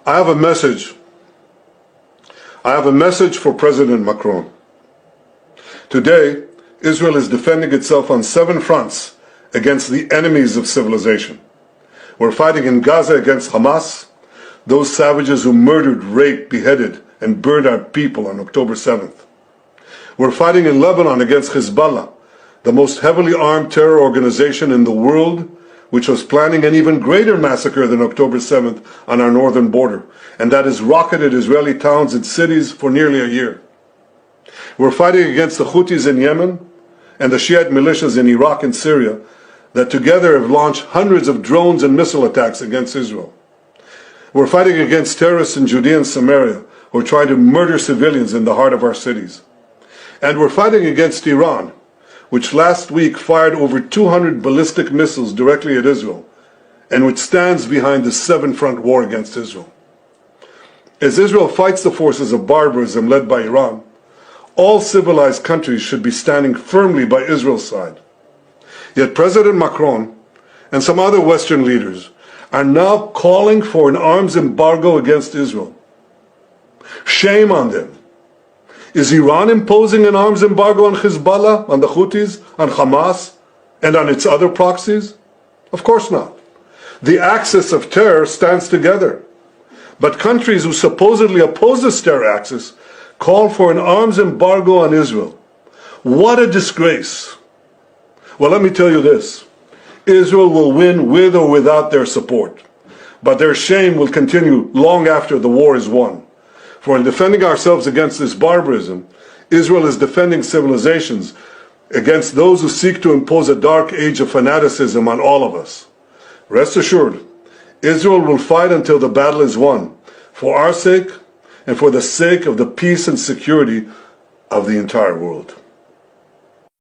I have a message. I have a message for President Macron. Today, Israel is defending itself on 7 fronts against the enemies of civilization. We're fighting in Gaza against Hamas, those savages who murdered, raped, beheaded, and burned our people on October 7th. We're fighting in Lebanon against Hezbollah, the most heavily armed terror organization in the world, which was planning an even greater massacre than October 7th on our northern border, and that has rocketed Israeli towns and cities for nearly a year. We're fighting against the Houthis in Yemen and the Shiite militias in Iraq and Syria that together have launched hundreds of drones and missile attacks against Israel. We're fighting against terrorists in Judea and Samaria who are trying to murder civilians in the heart of our cities. And we're fighting against Iran, which last week fired over 200 ballistic missiles directly at Israel, and which stands behind the 7-front war against Israel. As Israel fights the forces of barbarism led by Iran, all civilized countries should be standing firmly by Israel's side. Yet President Macron and some other Western leaders are now calling for an arms embargo against Israel. Shame on them. Is Iran imposing an arms embargo on Hezbollah, on the Houthis, on Hamas, and on its other proxies? Of course not. The axis of terror stands together. But countries who supposedly oppose this terror axis call for an arms embargo on Israel. What a disgrace. Well, let me tell you this. Israel will win with or without their support. But their shame will continue long after the war is won. For in defending ourselves against this barbarism, Israel is defending civilizations against those who seek to impose a dark age of fanaticism on all of us. Rest assured, Israel will fight until the battle is won, for our sake and for the sake of the peace and security of the entire world.